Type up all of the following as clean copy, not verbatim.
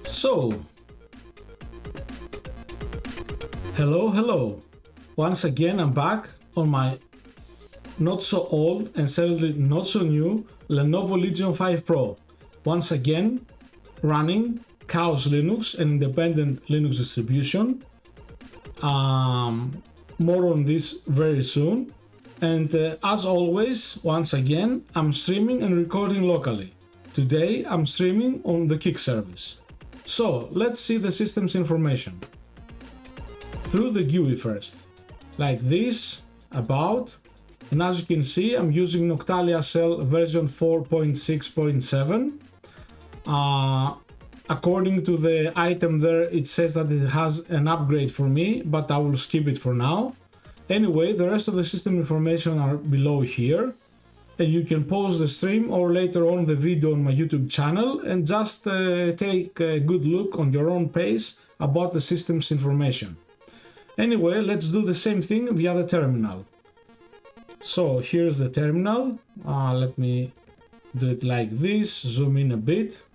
So, hello. Once again, I'm back on my not so old and sadly not so new Lenovo Legion 5 Pro. Once again, running KaOS Linux, an independent Linux distribution. More on this very soon. And as always, once again, I'm streaming and recording locally. Today, I'm streaming on the Kick service. So, let's see the system's information. Through the GUI first. Like this, about. And as you can see, I'm using Noctalia Cell version 4.6.7. According to the item there, it says that it has an upgrade for me, but I will skip it for now. Anyway, the rest of the system information are below here. And you can pause the stream or later on the video on my YouTube channel and just take a good look on your own pace about the system's information. Anyway, let's do the same thing via the terminal. So here's the terminal. Let me do it like this, zoom in a bit.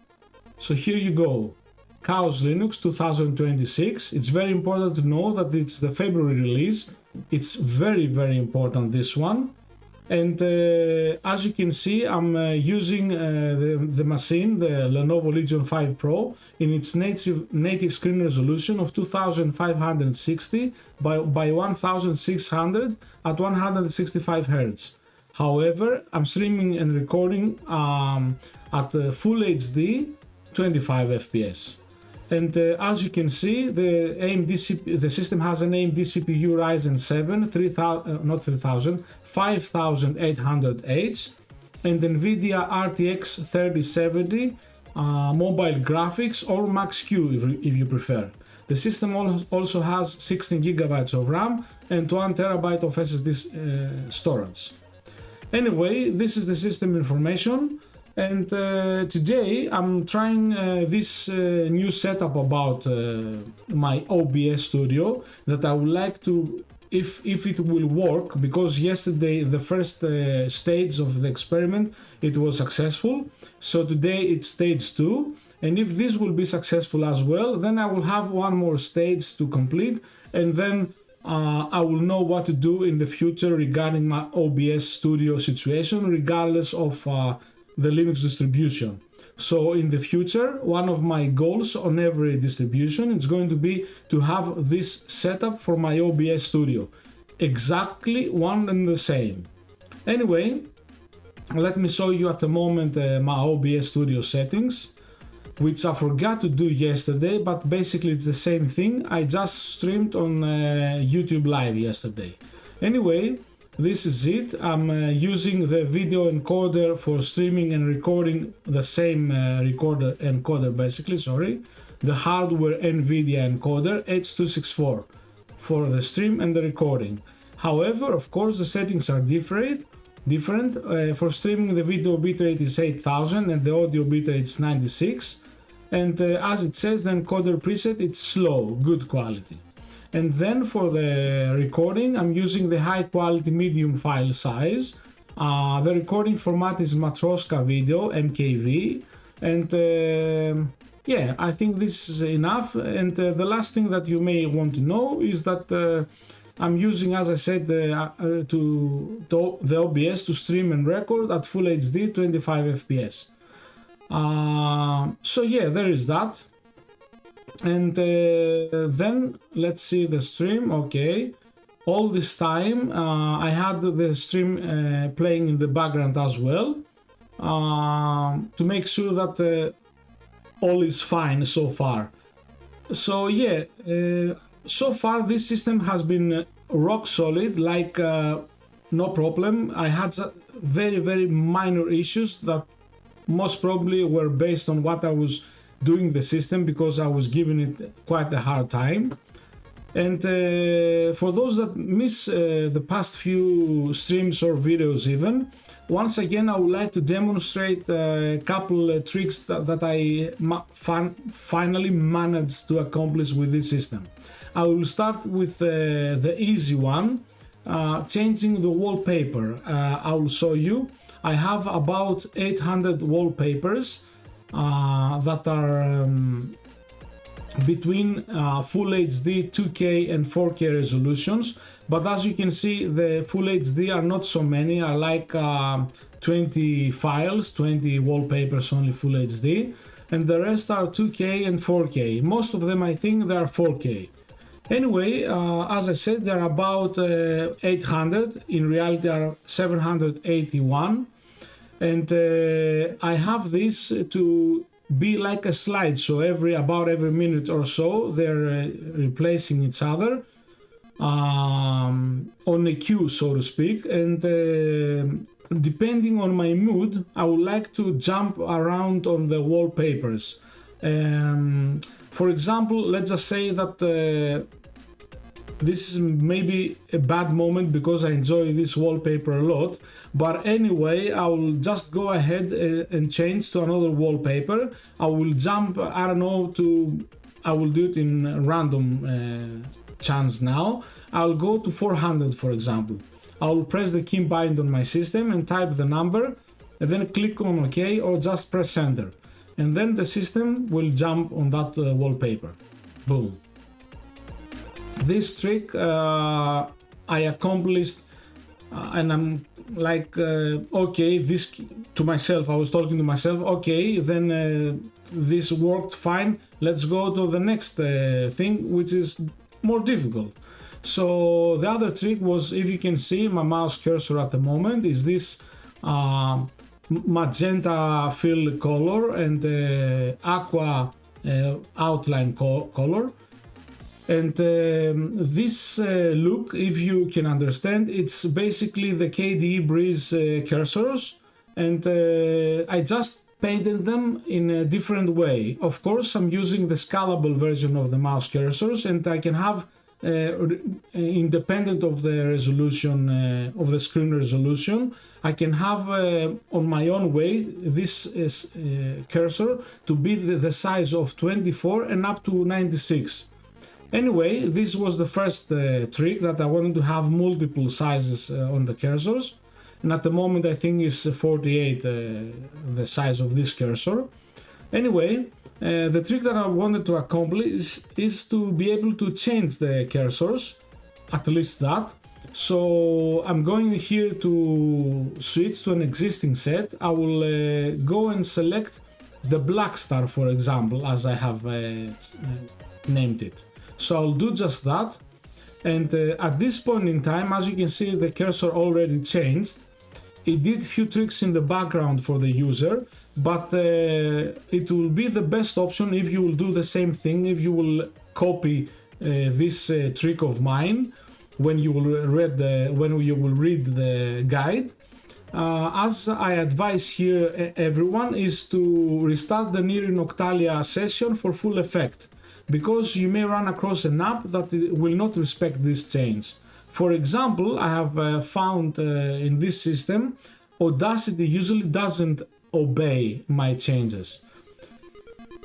So here you go, KaOS Linux 2026. It's very important to know that it's the February release. It's very important, this one. And as you can see, I'm using the machine, the Lenovo Legion 5 Pro, in its native screen resolution of 2560 by 1600 at 165 Hz. However, I'm streaming and recording at full HD 25 FPS. And as you can see, the system has an AMD CPU Ryzen 7 5800H and NVIDIA RTX 3070 mobile graphics or Max-Q if you prefer. The system also has 16 GB of RAM and 1 TB of SSD storage. Anyway, this is the system information. And today I'm trying this new setup about my OBS Studio that I would like to, if it will work, because yesterday the first stage of the experiment, it was successful. So today it's stage 2, and if this will be successful as well, then I will have one more stage to complete, and then I will know what to do in the future regarding my OBS Studio situation, regardless of the Linux distribution. So in the future, one of my goals on every distribution is going to be to have this setup for my OBS Studio. Exactly one and the same. Anyway, let me show you at the moment my OBS Studio settings, which I forgot to do yesterday, but basically it's the same thing. I just streamed on YouTube Live yesterday. Anyway, this is it. I'm using the video encoder for streaming and recording, the same encoder basically, the hardware NVIDIA encoder H.264 for the stream and the recording. However, of course, the settings are different. For streaming, the video bitrate is 8000 and the audio bitrate is 96. And as it says, the encoder preset, it's slow, good quality. And then for the recording, I'm using the high quality medium file size. The recording format is Matroska video, MKV. And yeah, I think this is enough. And the last thing that you may want to know is that I'm using, as I said, the OBS to stream and record at full HD 25 FPS. So yeah, there is that. And then let's see the stream. Okay, all this time I had the stream playing in the background as well, to make sure that all is fine so far. So yeah, so far this system has been rock solid, like no problem. I had very minor issues that most probably were based on what I was doing the system, because I was giving it quite a hard time. And for those that miss the past few streams or videos even, once again I would like to demonstrate a couple tricks that I finally managed to accomplish with this system. I will start with the easy one, changing the wallpaper. I will show you. I have about 800 wallpapers that are between Full HD, 2K and 4K resolutions, but as you can see the Full HD are not so many, are like 20 files, 20 wallpapers only Full HD, and the rest are 2K and 4K. Most of them I think they are 4K. Anyway, as I said, there are about 800, in reality are 781, and I have this to be like a slideshow. About every minute or so they're replacing each other on a queue, so to speak, and depending on my mood I would like to jump around on the wallpapers. For example, let's just say that this is maybe a bad moment because I enjoy this wallpaper a lot, but anyway I will just go ahead and change to another wallpaper. I will jump, I don't know, I will do it in random chance now. I'll go to 400 for example. I will press the key bind on my system and type the number and then click on OK or just press enter, and then the system will jump on that wallpaper. Boom. This trick I accomplished and I'm like okay, this to myself, I was talking to myself, okay, then this worked fine, let's go to the next thing, which is more difficult. So the other trick was, if you can see my mouse cursor at the moment, is this magenta fill color and aqua outline color. And this look, if you can understand, it's basically the KDE Breeze cursors, and I just painted them in a different way. Of course, I'm using the scalable version of the mouse cursors, and I can have, independent of the resolution, of the screen resolution, I can have on my own way this cursor to be the size of 24 and up to 96. Anyway, this was the first trick, that I wanted to have multiple sizes on the cursors, and at the moment I think it's 48 the size of this cursor. Anyway, the trick that I wanted to accomplish is to be able to change the cursors, at least that. So I'm going here to switch to an existing set. I will go and select the black star, for example, as I have named it. So I'll do just that, and at this point in time, as you can see, the cursor already changed. It did few tricks in the background for the user, but it will be the best option if you will do the same thing, if you will copy this trick of mine when you will read the guide. As I advise here everyone, is to restart the Niri Noctalia session for full effect, because you may run across an app that will not respect this change. For example, I have found in this system, Audacity usually doesn't obey my changes.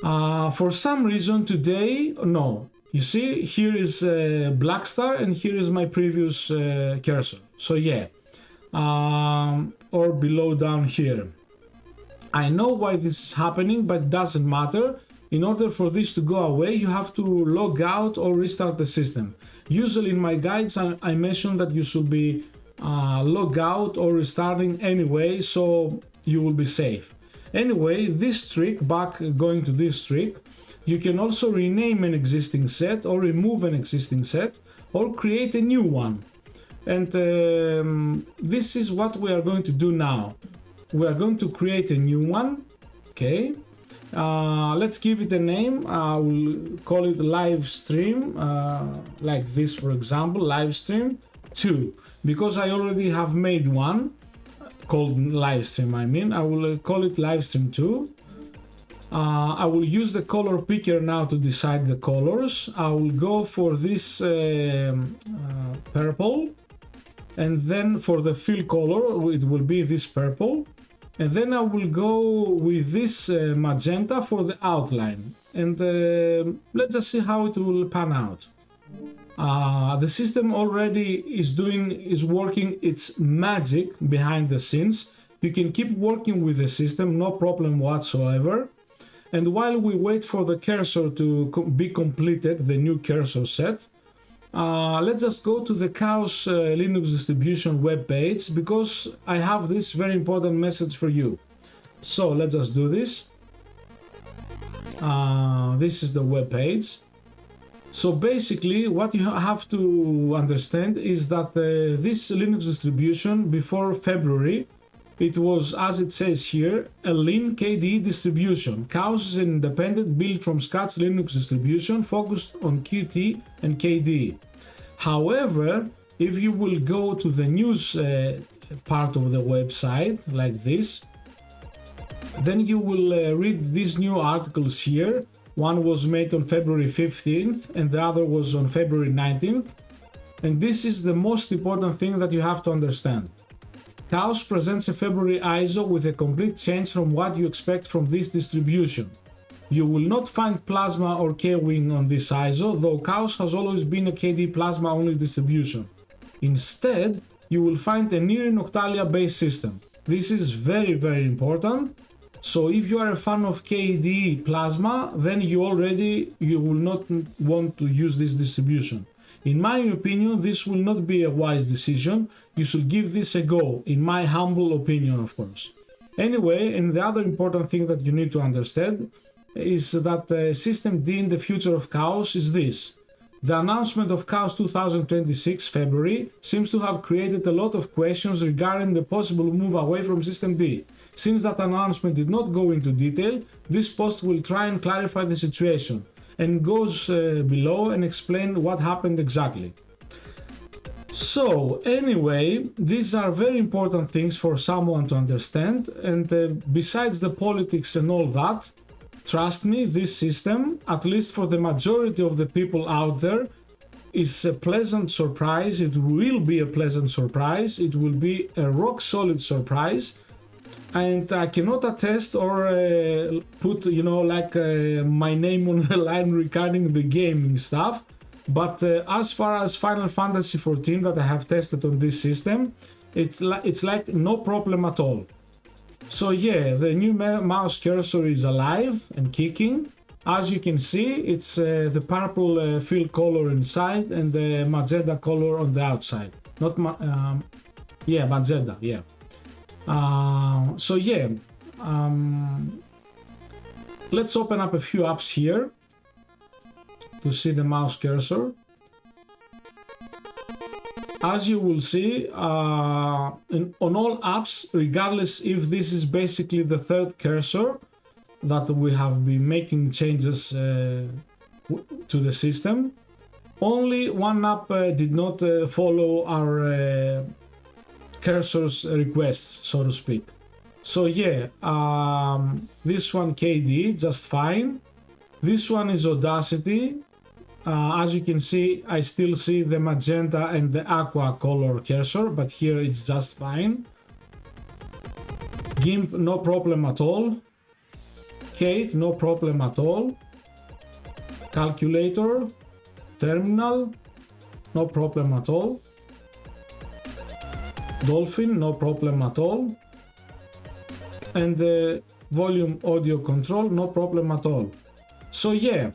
For some reason today, no. You see, here is black star and here is my previous cursor. So yeah, or below down here. I know why this is happening, but it doesn't matter. In order for this to go away, you have to log out or restart the system. Usually in my guides, I mention that you should be log out or restarting anyway, so you will be safe. Anyway, this trick, going to this trick, you can also rename an existing set or remove an existing set or create a new one. And this is what we are going to do now. We are going to create a new one, okay? Let's give it a name. I will call it live stream, like this, for example, live stream 2, because I already have made one called live stream. I will call it live stream 2. I will use the color picker now to decide the colors. I will go for this purple, and then for the fill color it will be this purple, and then I will go with this magenta for the outline, and let's just see how it will pan out. The system already is working its magic behind the scenes. You can keep working with the system, no problem whatsoever. And while we wait for the cursor to be completed, the new cursor set, let's just go to the KaOS Linux distribution web page, because I have this very important message for you. So let's just do this. This is the web page. So basically what you have to understand is that this Linux distribution before February, it was, as it says here, a lean KDE distribution. KaOS is an independent built from scratch Linux distribution focused on Qt and KDE. However, if you will go to the news part of the website like this, then you will read these new articles here. One was made on February 15th and the other was on February 19th. And this is the most important thing that you have to understand. KaOS presents a February ISO with a complete change from what you expect from this distribution. You will not find Plasma or Kwing on this ISO, though KaOS has always been a KDE Plasma only distribution. Instead, you will find a Niri Noctalia based system. This is very important. So if you are a fan of KDE Plasma, then you will not want to use this distribution. In my opinion, this will not be a wise decision. You should give this a go, in my humble opinion, of course. Anyway, and the other important thing that you need to understand is that System D in the future of KaOS is this. The announcement of KaOS 2026 February seems to have created a lot of questions regarding the possible move away from System D. Since that announcement did not go into detail, this post will try and clarify the situation, and goes below and explain what happened exactly. So anyway, these are very important things for someone to understand, and besides the politics and all that, trust me, this system, at least for the majority of the people out there, is a pleasant surprise. It will be a pleasant surprise. It will be a rock solid surprise. And I cannot attest or put, my name on the line regarding the gaming stuff. But as far as Final Fantasy XIV that I have tested on this system, it's like no problem at all. So yeah, the new mouse cursor is alive and kicking. As you can see, it's the purple fill color inside and the magenta color on the outside. Magenta, yeah. Let's open up a few apps here to see the mouse cursor. As you will see, on all apps, regardless if this is basically the third cursor that we have been making changes to the system, only one app did not follow our cursor's requests, so to speak. So yeah, this one KDE, just fine. This one is Audacity. As you can see, I still see the magenta and the aqua color cursor, but here it's just fine. GIMP, no problem at all. Kate, no problem at all. Calculator, Terminal, no problem at all. Dolphin, no problem at all. And the volume audio control, no problem at all. So yeah,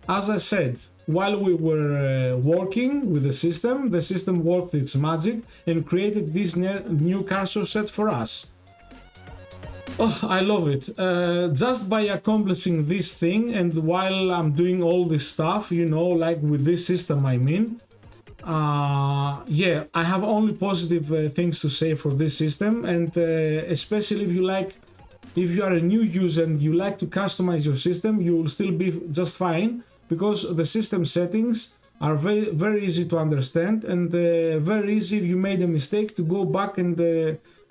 as I said, while we were working with the system worked its magic and created this new cursor set for us. Oh, I love it. Just by accomplishing this thing, and while I'm doing all this stuff, like with this system, I mean, I have only positive things to say for this system, and especially if you are a new user and you like to customize your system, you will still be just fine, because the system settings are very, very easy to understand, and very easy if you made a mistake to go back and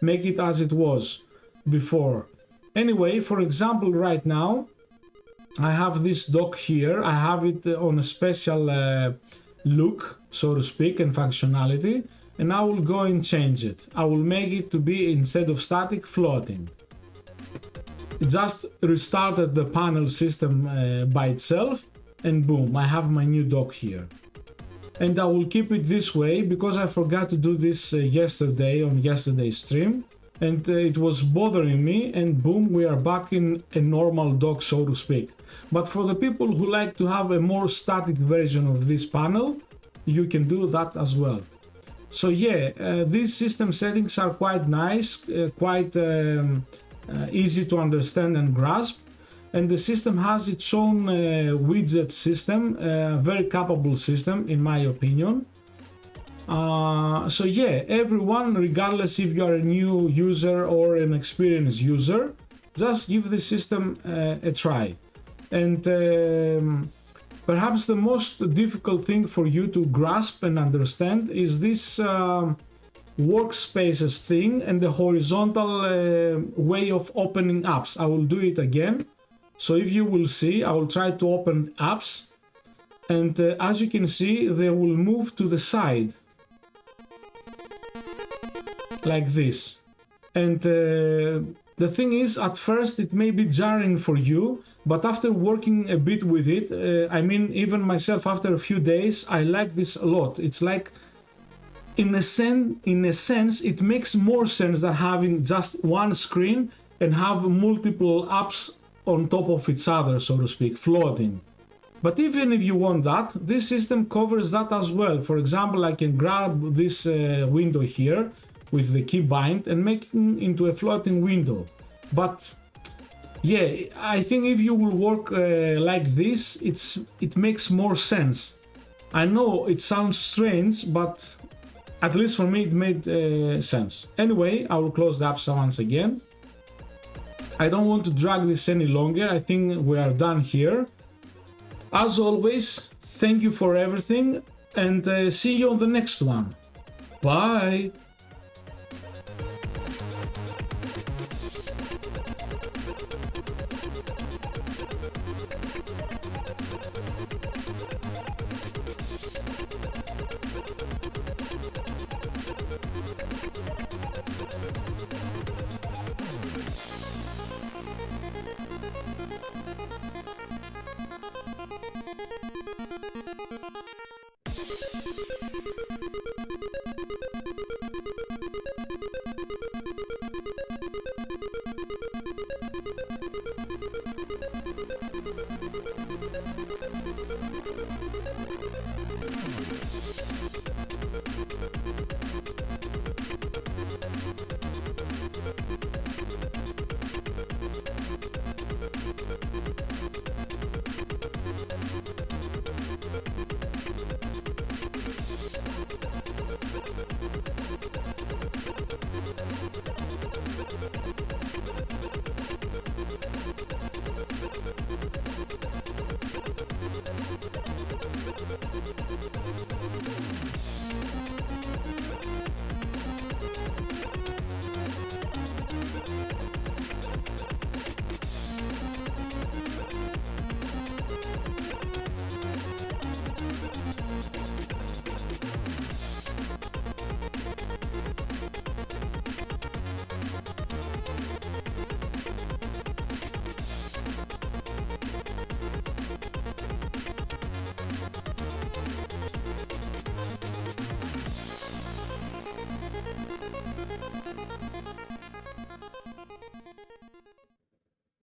make it as it was before. Anyway, for example, right now, I have this dock here. I have it on a special look, so to speak, and functionality, and I will go and change it. I will make it to be, instead of static, floating. It just restarted the panel system by itself, and boom, I have my new dock here. And I will keep it this way because I forgot to do this yesterday on yesterday's stream, and it was bothering me, and boom, we are back in a normal dock, so to speak. But for the people who like to have a more static version of this panel, you can do that as well. So yeah, these system settings are quite nice, quite easy to understand and grasp, and the system has its own widget system, very capable system in my opinion. So yeah, everyone, regardless if you are a new user or an experienced user, just give the system a try. And perhaps the most difficult thing for you to grasp and understand is this workspaces thing and the horizontal way of opening apps. I will do it again. So if you will see, I will try to open apps, and as you can see, they will move to the side like this. And the thing is, at first it may be jarring for you, but after working a bit with it, I mean, even myself, after a few days, I like this a lot. It's like, in a sense, it makes more sense than having just one screen and have multiple apps on top of each other, so to speak, floating. But even if you want that, this system covers that as well. For example, I can grab this window here with the keybind and make it into a floating window. But yeah, I think if you will work like this, it makes more sense. I know it sounds strange, but at least for me it made sense. Anyway, I will close the apps once again. I don't want to drag this any longer. I think we are done here. As always, thank you for everything, and see you on the next one. Bye!